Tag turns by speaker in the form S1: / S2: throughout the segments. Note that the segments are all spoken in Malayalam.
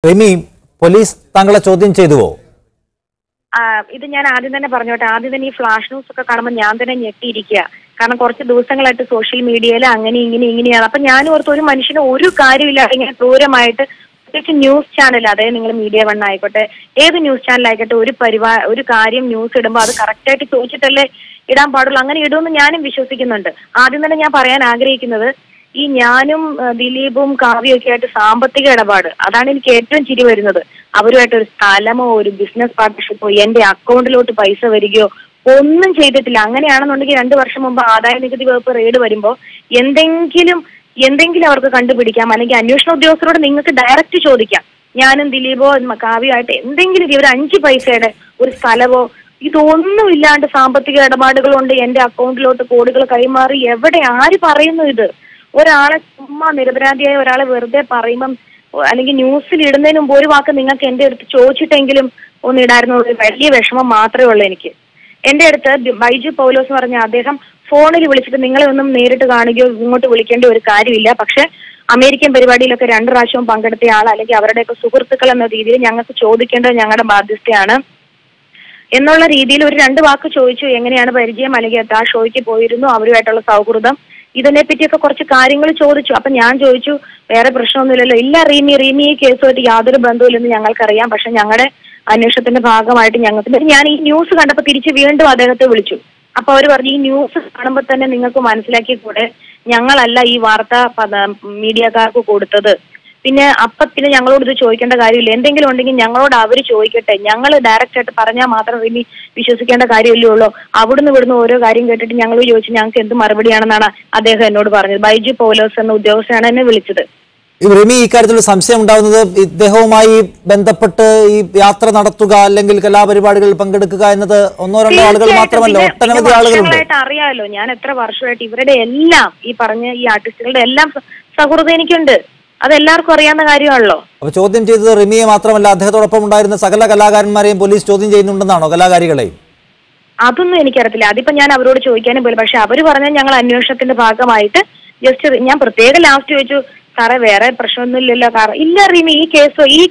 S1: റിമി, പോലീസ് താങ്കളെ ചോദ്യം ചെയ്തുവോ?
S2: ഇത് ഞാൻ ആദ്യം തന്നെ പറഞ്ഞോട്ടെ. ആദ്യം തന്നെ ഈ ഫ്ലാഷ് ന്യൂസ് ഒക്കെ കാണുമ്പോൾ ഞാൻ തന്നെ ഞെട്ടിയിരിക്കുക. കാരണം കുറച്ച് ദിവസങ്ങളായിട്ട് സോഷ്യൽ മീഡിയയിൽ ഇങ്ങനെയാണ്. അപ്പൊ ഞാൻ ഓർത്ത് ഒരു മനുഷ്യന് ഒരു കാര്യമില്ലാതെ ഇങ്ങനെ ക്രൂരമായിട്ട്, പ്രത്യേകിച്ച് ന്യൂസ് ചാനൽ, അതായത് നിങ്ങൾ മീഡിയ വൺ ആയിക്കോട്ടെ, ഏത് ന്യൂസ് ചാനൽ ആയിക്കോട്ടെ, ഒരു കാര്യം ന്യൂസ് ഇടുമ്പോൾ അത് കറക്റ്റായിട്ട് ചോദിച്ചിട്ടല്ലേ ഇടാൻ പാടുള്ളൂ. അങ്ങനെ ഇടുമെന്ന് ഞാനും വിശ്വസിക്കുന്നുണ്ട്. ആദ്യം തന്നെ ഞാൻ പറയാൻ ആഗ്രഹിക്കുന്നത്, ഈ ഞാനും ദിലീപും കാവ്യൊക്കെ ആയിട്ട് സാമ്പത്തിക ഇടപാട്, അതാണ് എനിക്ക് ഏറ്റവും ചിരി വരുന്നത്. അവരുമായിട്ട് ഒരു സ്ഥലമോ ഒരു ബിസിനസ് പാർട്ണർഷിപ്പോ എന്റെ അക്കൗണ്ടിലോട്ട് പൈസ വരികയോ ഒന്നും ചെയ്തിട്ടില്ല. അങ്ങനെയാണെന്നുണ്ടെങ്കിൽ 2 വർഷം മുമ്പ് ആദായ നികുതി വകുപ്പ് റെയ്ഡ് വരുമ്പോൾ എന്തെങ്കിലും അവർക്ക് കണ്ടുപിടിക്കാം, അല്ലെങ്കിൽ അന്വേഷണ ഉദ്യോഗസ്ഥരോട് നിങ്ങൾക്ക് ഡയറക്റ്റ് ചോദിക്കാം. ഞാനും ദിലീപോ കാവ്യമായിട്ട് എന്തെങ്കിലും ഒരു 5 പൈസയുടെ ഒരു സ്ഥലമോ ഇതൊന്നും ഇല്ലാണ്ട് സാമ്പത്തിക ഇടപാടുകൾ കൊണ്ട് എന്റെ അക്കൗണ്ടിലോട്ട് കോടികൾ കൈമാറി, എവിടെ ആര് പറയുന്നു ഇത്? ഒരാളെ ചുമ്മാ നിരപരാധിയായ ഒരാളെ വെറുതെ പറയുമ്പം, അല്ലെങ്കിൽ ന്യൂസിൽ ഇടുന്നതിന് മുമ്പ് ഒരു വാക്ക് നിങ്ങൾക്ക് എന്റെ അടുത്ത് ചോദിച്ചിട്ടെങ്കിലും ഒന്ന് ഇടായിരുന്നു. ഒരു വലിയ വിഷമം മാത്രമേ ഉള്ളൂ എനിക്ക്. എന്റെ അടുത്ത് ബൈജു പൗലോസ് പറഞ്ഞ അദ്ദേഹം ഫോണിൽ വിളിച്ചിട്ട് നിങ്ങളെ ഒന്നും നേരിട്ട് കാണുകയോ ഇങ്ങോട്ട് വിളിക്കേണ്ട ഒരു കാര്യമില്ല, പക്ഷെ അമേരിക്കൻ പരിപാടിയിലൊക്കെ 2 പ്രാവശ്യവും പങ്കെടുത്ത ആൾ, അല്ലെങ്കിൽ അവരുടെയൊക്കെ സുഹൃത്തുക്കൾ എന്ന രീതിയിൽ ഞങ്ങൾക്ക് ചോദിക്കേണ്ടത് ഞങ്ങളുടെ ബാധ്യതയാണ് എന്നുള്ള രീതിയിൽ ഒരു 2 വാക്ക് ചോദിച്ചു. എങ്ങനെയാണ് പരിചയം, അല്ലെങ്കിൽ ആ ഷോയ്ക്ക് പോയിരുന്നു, അവരുമായിട്ടുള്ള സൗഹൃദം, ഇതിനെ പറ്റിയൊക്കെ കുറച്ച് കാര്യങ്ങൾ ചോദിച്ചു. അപ്പൊ ഞാൻ ചോദിച്ചു, വേറെ പ്രശ്നമൊന്നുമില്ലല്ലോ? ഇല്ല റീമി ഈ കേസുമായിട്ട് യാതൊരു ബന്ധവുമില്ലെന്ന് ഞങ്ങൾക്കറിയാം, പക്ഷെ ഞങ്ങളുടെ അന്വേഷണത്തിന്റെ ഭാഗമായിട്ട് ഞാൻ ഈ ന്യൂസ് കണ്ടപ്പോൾ തിരിച്ച് വീണ്ടും അദ്ദേഹത്തെ വിളിച്ചു. അപ്പൊ അവർ പറഞ്ഞു, ഈ ന്യൂസ് കാണുമ്പോൾ തന്നെ നിങ്ങൾക്ക് മനസ്സിലാക്കിക്കൂടെ, ഞങ്ങളല്ല ഈ വാർത്ത മീഡിയക്കാർക്ക് കൊടുത്തത്. പിന്നെ ഞങ്ങളോട് ഇത് ചോദിക്കേണ്ട കാര്യമില്ല, എന്തെങ്കിലും ഉണ്ടെങ്കിൽ ഞങ്ങളോട് അവർ ചോദിക്കട്ടെ, ഞങ്ങൾ ഡയറക്റ്റ് ആയിട്ട് പറഞ്ഞാൽ മാത്രം റിമി വിശ്വസിക്കേണ്ട കാര്യമല്ലേ ഉള്ളൂ. ഇവിടുന്ന് ഓരോ കാര്യം കേട്ടിട്ട് ഞങ്ങൾ ചോദിച്ചു ഞങ്ങൾക്ക് എന്ത് മറുപടിയാണെന്നാണ് അദ്ദേഹം എന്നോട് പറഞ്ഞത്. ബൈജു പൗലോസ് എന്ന ഉദ്യോഗസ്ഥനാണ് എന്നെ വിളിച്ചത്.
S1: റിമി, ഇക്കാര്യത്തിൽ സംശയം ഉണ്ടാകുന്നത്, ഇദ്ദേഹവുമായി ബന്ധപ്പെട്ട് ഈ യാത്ര നടത്തുക അല്ലെങ്കിൽ കലാപരിപാടികളിൽ പങ്കെടുക്കുക എന്നത് 1-2 ആളുകൾ മാത്രമല്ല, ഒട്ടനവധി ആളുകളുണ്ട്.
S2: അറിയാമല്ലോ, ഞാൻ എത്ര വർഷമായിട്ട് ഇവരുടെ എല്ലാം ഈ പറഞ്ഞ ഈ ആർട്ടിസ്റ്റുകളുടെ എല്ലാം സൗഹൃദം എനിക്കുണ്ട്. അതെല്ലാവർക്കും അറിയാവുന്ന കാര്യമാണല്ലോ.
S1: അപ്പൊ ചോദ്യം ചെയ്തത് റിമിയെ മാത്രമല്ല, അദ്ദേഹത്തോടൊപ്പം ഉണ്ടായിരുന്ന സകല കലാകാരന്മാരെയും പോലീസ് ചോദ്യം ചെയ്യുന്നുണ്ടെന്നാണോ, കലാകാരികളെയും?
S2: അതൊന്നും എനിക്കറിയത്തില്ല. അതിപ്പോ ഞാൻ അവരോട് ചോദിക്കാനും പോലും. പക്ഷെ അവര് പറഞ്ഞാൽ ഞങ്ങൾ അന്വേഷണത്തിന്റെ ഭാഗമായിട്ട് ഞാൻ പ്രത്യേകം ലാസ്റ്റ് ചോദിച്ചു, സാറേ വേറെ പ്രശ്നമൊന്നുമില്ലല്ലോ? ഇല്ല റിമി, ഈ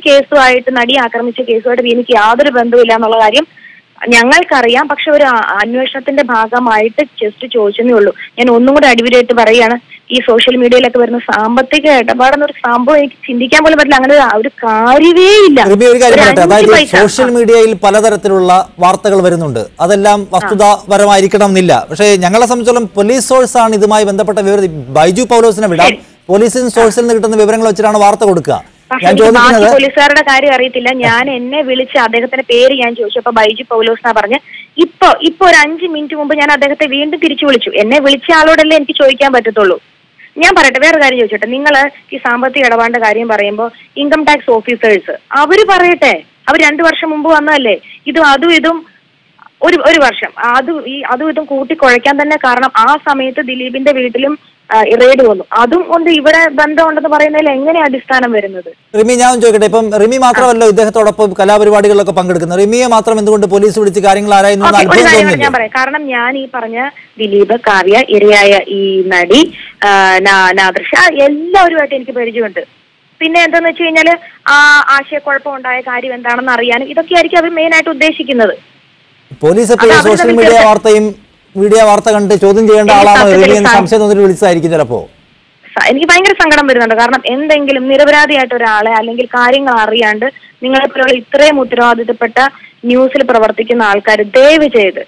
S2: കേസുമായിട്ട്, നടിയെ ആക്രമിച്ച കേസുമായിട്ട് എനിക്ക് യാതൊരു ബന്ധവുമില്ല എന്നുള്ള കാര്യം ഞങ്ങൾക്കറിയാം. പക്ഷെ ഒരു അന്വേഷണത്തിന്റെ ഭാഗമായിട്ട് ജസ്റ്റ് ചോദിച്ചതേ ഉള്ളൂ. ഞാൻ ഒന്നും കൂടെ അടിവരായിട്ട് പറയുകയാണ്, ഈ സോഷ്യൽ മീഡിയയിലൊക്കെ വരുന്ന സാമ്പത്തിക ഇടപാടെന്നൊരു സംഭവം എനിക്ക് ചിന്തിക്കാൻ പോലും പറ്റില്ല. അങ്ങനെ ഒരു കാര്യമേ ഇല്ല.
S1: സോഷ്യൽ മീഡിയയിൽ പലതരത്തിലുള്ള വാർത്തകൾ വരുന്നുണ്ട്, അതെല്ലാം വസ്തുതാപരമായിരിക്കണം എന്നില്ല. പക്ഷേ ഞങ്ങളെ സംബന്ധിച്ചോളം പോലീസ് സോഴ്സ് ആണ് ഇതുമായി ബന്ധപ്പെട്ട വിവരം. ബൈജു പൗലോസിനെ വിടാം, പോലീസിന് സോഴ്സിൽ നിന്ന് കിട്ടുന്ന വിവരങ്ങൾ വെച്ചിട്ടാണ് വാർത്ത കൊടുക്കുക.
S2: പോലീസുകാരുടെ കാര്യം അറിയത്തില്ല. എന്നെ വിളിച്ച് അദ്ദേഹത്തിന്റെ പേര് ഞാൻ ചോദിച്ചു. അപ്പൊ ബൈജു പൗലോസ് എന്നാ പറഞ്ഞ്. ഇപ്പൊ ഒരു 5 മിനിറ്റ് മുമ്പ് ഞാൻ അദ്ദേഹത്തെ വീണ്ടും തിരിച്ചു വിളിച്ചു. എന്നെ വിളിച്ച ആളോടല്ലേ എനിക്ക് ചോദിക്കാൻ പറ്റത്തുള്ളൂ. ഞാൻ പറയട്ടെ, വേറെ കാര്യം ചോദിച്ചോട്ടെ. നിങ്ങൾ ഈ സാമ്പത്തിക ഇടപാടിന്റെ കാര്യം പറയുമ്പോൾ ഇൻകം ടാക്സ് ഓഫീസേഴ്സ് അവര് പറയട്ടെ, അവർ 2 വർഷം മുമ്പ് വന്നതല്ലേ. ഇതും ഒരു വർഷം അതും ഇതും കൂട്ടിക്കുഴയ്ക്കാൻ തന്നെ കാരണം ആ സമയത്ത് ദിലീപിന്റെ വീട്ടിലും റെയ്ഡ് വന്നു. അതും കൊണ്ട് ഇവിടെ ബന്ധമുണ്ടെന്ന് പറയുന്നതിൽ എങ്ങനെ അടിസ്ഥാനം വരുന്നത്?
S1: റിമി, ഞാൻ ചോദിക്കട്ടെ, ഇപ്പം റിമി മാത്രമല്ലോ ഇദ്ദേഹത്തോടൊപ്പം കലാപരിപാടികളിലൊക്കെ പങ്കെടുക്കുന്നത്, റിമിയെ മാത്രം എന്തുകൊണ്ട് പോലീസ് വിളിച്ച് കാര്യങ്ങൾ ആരായിരുന്നു?
S2: ഞാൻ പറയാം. കാരണം ഞാൻ ഈ പറഞ്ഞ ദിലീപ്, കാവ്യ, ഇരയായ ഈ നടി, നാദൃശ എല്ലാവരുമായിട്ട് എനിക്ക് പരിചയമുണ്ട്. പിന്നെ എന്താന്ന് വെച്ച് കഴിഞ്ഞാല് ആശയക്കുഴപ്പം ഉണ്ടായ കാര്യം എന്താണെന്ന് അറിയാനും ഇതൊക്കെ ആയിരിക്കും അവർ മെയിൻ ആയിട്ട് ഉദ്ദേശിക്കുന്നത്.
S1: പോലീസ് സോഷ്യൽ മീഡിയ വാർത്ത കണ്ട് ചോദ്യം ചെയ്യേണ്ട ആളാണ് സംശയം തോന്നി വിളിച്ചതായിരിക്കും ചിലപ്പോ.
S2: എനിക്ക് ഭയങ്കര സങ്കടം വരുന്നുണ്ട്. കാരണം എന്തെങ്കിലും നിരപരാധിയായിട്ട് ഒരാളെ, അല്ലെങ്കിൽ കാര്യങ്ങൾ അറിയാണ്ട് നിങ്ങളെപ്പോലുള്ള ഇത്രയും ഉത്തരവാദിത്തപ്പെട്ട ന്യൂസിൽ പ്രവർത്തിക്കുന്ന ആൾക്കാർ ദയവ് ചെയ്ത്,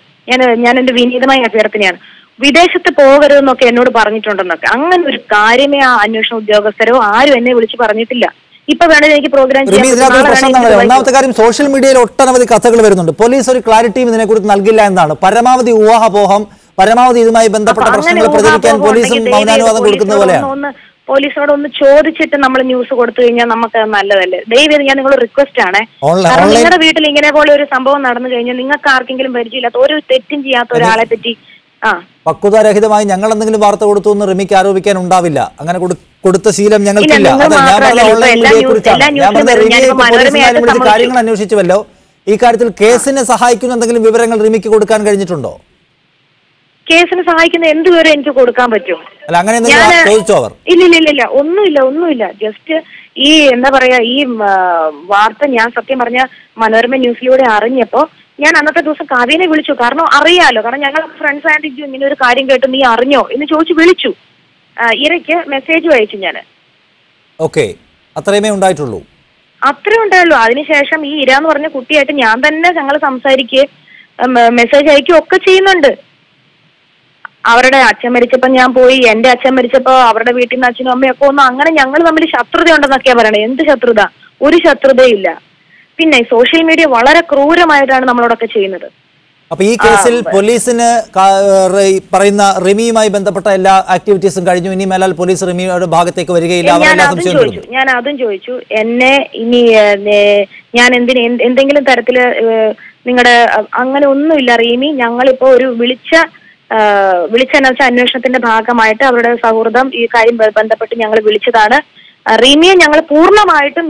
S2: ഞാൻ എന്റെ വിനീതമായ അഭ്യർത്ഥനയാണ്, വിദേശത്ത് പോകരുതെന്നൊക്കെ എന്നോട് പറഞ്ഞിട്ടുണ്ടെന്നൊക്കെ. അങ്ങനെ ഒരു കാര്യമേ ആ അന്വേഷണ ഉദ്യോഗസ്ഥരോ ആരും എന്നെ വിളിച്ച് പറഞ്ഞിട്ടില്ല. ഇപ്പൊ വേണമെങ്കിൽ എനിക്ക് പ്രോഗ്രാം ചെയ്യാം.
S1: ഒന്നാമത്തെ കാര്യം, സോഷ്യൽ മീഡിയയിൽ ഒട്ടനവധി കഥകൾ വരുന്നുണ്ട്. പോലീസ് ഒരു ക്ലാരിറ്റിയും ഇതിനെക്കുറിച്ച് നൽകില്ല എന്നാണ്. പരമാവധി ഊഹാപോഹം, പരമാവധി ഇതുമായി ബന്ധപ്പെട്ട പ്രശ്നങ്ങൾ പ്രചരിക്കാൻ പോലീസും മൗനാനുവാദം കൊടുക്കുന്ന പോലെയാണ്.
S2: പോലീസിനോട് ഒന്ന് ചോദിച്ചിട്ട് നമ്മൾ ന്യൂസ് കൊടുത്തു കഴിഞ്ഞാൽ നമുക്ക് നല്ലതല്ലേ? ദയവേത് ഞാൻ നിങ്ങളൊരു റിക്വസ്റ്റ് ആണ്, നിങ്ങളുടെ വീട്ടിൽ ഇങ്ങനെ പോലെ ഒരു സംഭവം നടന്നു കഴിഞ്ഞാൽ നിങ്ങൾക്ക് ആർക്കെങ്കിലും പരിചയമില്ലാത്ത, ഒരു തെറ്റും ചെയ്യാത്ത ഒരാളെ പറ്റി
S1: പക്വതാരഹിതമായി ഞങ്ങൾ എന്തെങ്കിലും വാർത്ത കൊടുത്തു എന്ന് റിമിക്ക് ആരോപിക്കാൻ ഉണ്ടാവില്ല. അങ്ങനെ കൊടുത്ത ശീലം ഞങ്ങൾക്കില്ല. അത് ഞാൻ പറഞ്ഞ ഓൺലൈൻ മീഡിയയെ കുറിച്ചാണ്. ഞാൻ പറഞ്ഞ റിമിയെ കാര്യങ്ങൾ അന്വേഷിച്ചുവല്ലോ, ഈ കാര്യത്തിൽ കേസിനെ സഹായിക്കുന്ന എന്തെങ്കിലും വിവരങ്ങൾ റിമിക്ക് കൊടുക്കാൻ കഴിഞ്ഞിട്ടുണ്ടോ?
S2: കേസിന് സഹായിക്കുന്ന എന്തുവരെ എനിക്ക് കൊടുക്കാൻ പറ്റും? ഇല്ല, ഒന്നുമില്ല. ജസ്റ്റ് ഈ എന്താ പറയാ, ഈ വാർത്ത ഞാൻ സത്യം പറഞ്ഞ മനോരമ ന്യൂസിലൂടെ അറിഞ്ഞപ്പോ ഞാൻ അന്നത്തെ ദിവസം കാവ്യനെ വിളിച്ചു. കാരണം അറിയാലോ, കാരണം ഞങ്ങൾ ഫ്രണ്ട്സ് ആയിട്ട് ഇങ്ങനെ ഒരു കാര്യം കേട്ടു, നീ അറിഞ്ഞോ എന്ന് ചോദിച്ചു വിളിച്ചു. ഇരയ്ക്ക് മെസ്സേജ് അയച്ചു ഞാൻ.
S1: അത്രേ ഉണ്ടായുള്ളൂ.
S2: അതിനുശേഷം ഈ ഇര എന്ന് പറഞ്ഞ കുട്ടിയായിട്ട് ഞാൻ തന്നെ ഞങ്ങൾ സംസാരിക്കുകയും മെസ്സേജ് അയക്കുകയും ഒക്കെ ചെയ്യുന്നുണ്ട്. അവരുടെ അച്ഛൻ മരിച്ചപ്പോ ഞാൻ പോയി, എന്റെ അച്ഛൻ മരിച്ചപ്പോ അവരുടെ വീട്ടിൽ നിന്ന് അച്ഛനും അമ്മയും ഒക്കെ ഒന്നും അങ്ങനെ ഞങ്ങൾ തമ്മിൽ ശത്രുത ഉണ്ടെന്നൊക്കെയാ പറയണേ. എന്ത് ശത്രുത? ഒരു ശത്രുതയില്ല. പിന്നെ സോഷ്യൽ മീഡിയ വളരെ ക്രൂരമായിട്ടാണ് നമ്മളോടൊക്കെ ചെയ്യുന്നത്.
S1: അപ്പൊ ഈ കേസിൽ പോലീസിന് പറയുന്ന റിമിയുമായി ബന്ധപ്പെട്ട എല്ലാ ആക്ടിവിറ്റീസും കഴിഞ്ഞു, ഇനി മേലാൽ പോലീസ് റിമിയുടെ ഭാഗത്തേക്ക് വരികയില്ല?
S2: ഞാൻ അതും ചോദിച്ചു. എന്നെ ഇനി ഞാൻ എന്തെങ്കിലും തരത്തില് നിങ്ങളുടെ അങ്ങനെ ഒന്നുമില്ല റീമി, ഞങ്ങളിപ്പോ ഒരു വിളിച്ചെന്ന് വെച്ചാൽ അന്വേഷണത്തിന്റെ ഭാഗമായിട്ട് അവരുടെ സൗഹൃദം ഈ കാര്യം ബന്ധപ്പെട്ട് ഞങ്ങൾ വിളിച്ചതാണ്. റീമിയെ ഞങ്ങൾ പൂർണ്ണമായിട്ടും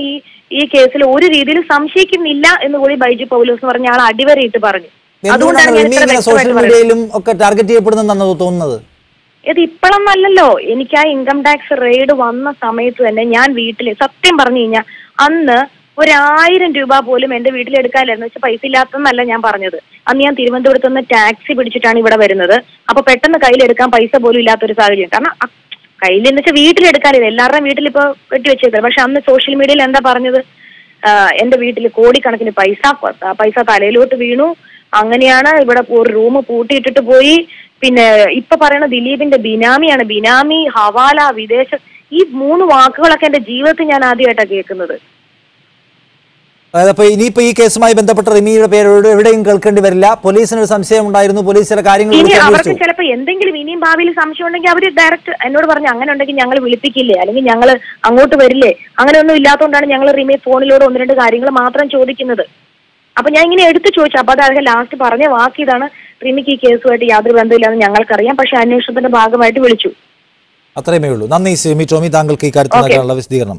S2: ഈ കേസിൽ ഒരു രീതിയിലും സംശയിക്കുന്നില്ല എന്ന് കൂടി ബൈജു പൗലോസ് എന്ന് പറഞ്ഞ ആൾ അടിവരയിട്ട് പറഞ്ഞു.
S1: സോഷ്യൽ മീഡിയയിലും ഒക്കെ ടാർഗറ്റ് ചെയ്യപ്പെടുന്നതെന്നാണ് തോന്നുന്നത്.
S2: ഇത് ഇപ്പോഴൊന്നല്ലല്ലോ. എനിക്ക് ആ ഇൻകം ടാക്സ് റെയ്ഡ് വന്ന സമയത്ത് തന്നെ ഞാൻ വീട്ടില് സത്യം പറഞ്ഞു കഴിഞ്ഞാൽ അന്ന് 1000 രൂപ പോലും എന്റെ വീട്ടിലെടുക്കാനില്ലെന്ന് വെച്ചാൽ പൈസ ഇല്ലാത്തതെന്നല്ല ഞാൻ പറഞ്ഞത്. അന്ന് ഞാൻ തിരുവനന്തപുരത്ത് നിന്ന് ടാക്സി പിടിച്ചിട്ടാണ് ഇവിടെ വരുന്നത്. അപ്പൊ പെട്ടെന്ന് കയ്യിലെടുക്കാൻ പൈസ പോലും ഇല്ലാത്തൊരു സാഹചര്യം. കാരണം കയ്യിൽ എന്ന് വെച്ചാൽ വീട്ടിലെടുക്കാനില്ല, എല്ലാവരുടെയും വീട്ടിൽ ഇപ്പൊ വെട്ടിവെച്ചേക്കാം. പക്ഷെ അന്ന് സോഷ്യൽ മീഡിയയിൽ എന്താ പറഞ്ഞത്, എന്റെ വീട്ടിൽ കോടിക്കണക്കിന് പൈസ തലയിലോട്ട് വീണു, അങ്ങനെയാണ് ഇവിടെ ഒരു റൂം പൂട്ടിയിട്ടിട്ട് പോയി. പിന്നെ ഇപ്പൊ പറയണ ദിലീപിന്റെ ബിനാമി, ഹവാല, വിദേശം, ഈ 3 വാക്കുകളൊക്കെ എന്റെ ജീവിതത്തിൽ ഞാൻ ആദ്യമായിട്ടാണ് കേൾക്കുന്നത്.
S1: അപ്പൊ ഇനിയിപ്പോ ഈ കേസുമായി ബന്ധപ്പെട്ട റിമിയുടെ പേരോട് എവിടെയും കേൾക്കേണ്ടി വരില്ല. പോലീസിന് ഒരു സംശയം ഉണ്ടായിരുന്നു, പോലീസ് ചില കാര്യങ്ങൾ
S2: അവർക്ക് ചിലപ്പോൾ എന്തെങ്കിലും ഇനിയും ഭാവിയിൽ സംശയം ഉണ്ടെങ്കിൽ അവര് ഡയറക്റ്റ് എന്നോട് പറഞ്ഞു, അങ്ങനെ ഉണ്ടെങ്കിൽ ഞങ്ങൾ വിളിപ്പിക്കില്ലേ, അല്ലെങ്കിൽ ഞങ്ങൾ അങ്ങോട്ട് വരില്ലേ. അങ്ങനെ ഒന്നും ഇല്ലാത്തതുകൊണ്ടാണ് ഞങ്ങൾ റിമിയെ ഫോണിലൂടെ 1-2 കാര്യങ്ങൾ മാത്രം ചോദിക്കുന്നത്. അപ്പൊ ഞാൻ ഇങ്ങനെ എടുത്തു ചോദിച്ചു. അപ്പൊ അതായത് ലാസ്റ്റ് പറഞ്ഞ വാക്ക് ഇതാണ്, റിമിക്ക് ഈ കേസുമായിട്ട് യാതൊരു ബന്ധമില്ലാന്ന് ഞങ്ങൾക്കറിയാം, പക്ഷെ അന്വേഷണത്തിന്റെ ഭാഗമായിട്ട് വിളിച്ചു.
S1: അത്രയുമേ ഉള്ളൂ. നന്ദി സിമി ടോമി, താങ്കൾക്ക് ഈ കാര്യത്തിൽ വിശദീകരണം.